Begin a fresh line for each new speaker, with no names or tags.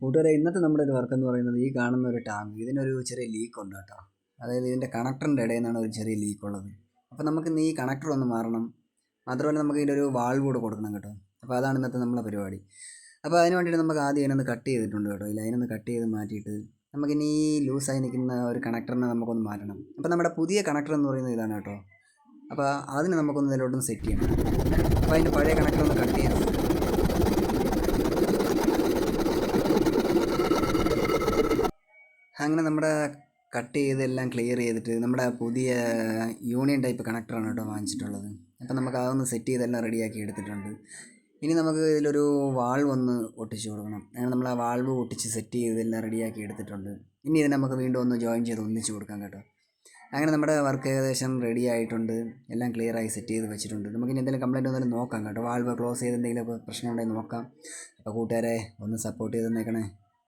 കൂട്ടുകാരെ, ഇന്നത്തെ നമ്മുടെ ഒരു വർക്ക് എന്ന് പറയുന്നത് ഈ കാണുന്ന ഒരു ടാങ്ക് ഇതിനൊരു ചെറിയ ലീക്ക് ഉണ്ട് കേട്ടോ. അതായത് ഇതിൻ്റെ കണക്ടറിൻ്റെ ഇടയിൽ നിന്നാണ് ഒരു ചെറിയ ലീക്ക് ഉള്ളത്. അപ്പോൾ നമുക്ക് ഇന്ന് ഈ കണക്ടർ ഒന്ന് മാറണം. മാത്രമല്ല നമുക്ക് ഇതിൻ്റെ ഒരു വാൾവ് കൂടെ കൊടുക്കണം കേട്ടോ. അപ്പോൾ അതാണ് ഇന്നത്തെ നമ്മളെ പരിപാടി. അപ്പോൾ അതിന് വേണ്ടിയിട്ട് നമുക്ക് ആദ്യം അതിനൊന്ന് കട്ട് ചെയ്തിട്ടുണ്ട് കേട്ടോ. ഈ ലൈനൊന്ന് കട്ട് ചെയ്ത് മാറ്റിയിട്ട് നമുക്കിനി ഈ ലൂസായി നിൽക്കുന്ന ഒരു കണക്ടറിനെ നമുക്കൊന്ന് മാറ്റണം. അപ്പോൾ നമ്മുടെ പുതിയ കണക്ടർ എന്ന് പറയുന്നത് ഇതാണ് കേട്ടോ. അപ്പോൾ അതിന് നമുക്കൊന്ന് ഇതിലോട്ടൊന്ന് സെറ്റ് ചെയ്യണം. അപ്പോൾ അതിൻ്റെ പഴയ കണക്ടർ ഒന്ന് കട്ട് ചെയ്യണം. അങ്ങനെ നമ്മുടെ കട്ട് ചെയ്തെല്ലാം ക്ലിയർ ചെയ്തിട്ട് നമ്മുടെ പുതിയ യൂണിയൻ ടൈപ്പ് കണക്ടറാണ് കേട്ടോ വാങ്ങിച്ചിട്ടുള്ളത്. അപ്പം നമുക്ക് അതൊന്ന് സെറ്റ് ചെയ്തെല്ലാം റെഡിയാക്കി എടുത്തിട്ടുണ്ട്. ഇനി നമുക്ക് ഇതിലൊരു വാൾവ് ഒന്ന് ഒട്ടിച്ച് കൊടുക്കണം. അങ്ങനെ നമ്മൾ ആ വാൾവ് ഒട്ടിച്ച് സെറ്റ് ചെയ്തെല്ലാം റെഡിയാക്കി എടുത്തിട്ടുണ്ട്. ഇനി ഇതിനെ നമുക്ക് വീണ്ടും ഒന്ന് ജോയിൻ ചെയ്ത് ഒന്നിച്ച് കൊടുക്കാം കേട്ടോ. അങ്ങനെ നമ്മുടെ വർക്ക് ഏകദേശം റെഡി ആയിട്ടുണ്ട്. എല്ലാം ക്ലിയറായി സെറ്റ് ചെയ്ത് വെച്ചിട്ടുണ്ട്. നമുക്കിനി എന്തെങ്കിലും കംപ്ലയിൻ്റ് ഒന്നും നോക്കാം കേട്ടോ. വാൾവ് ക്ലോസ് ചെയ്ത് എന്തെങ്കിലും പ്രശ്നം ഉണ്ടെങ്കിൽ നോക്കാം. അപ്പോൾ കൂട്ടുകാരെ ഒന്ന് സപ്പോർട്ട് ചെയ്ത് നിൽക്കണേ.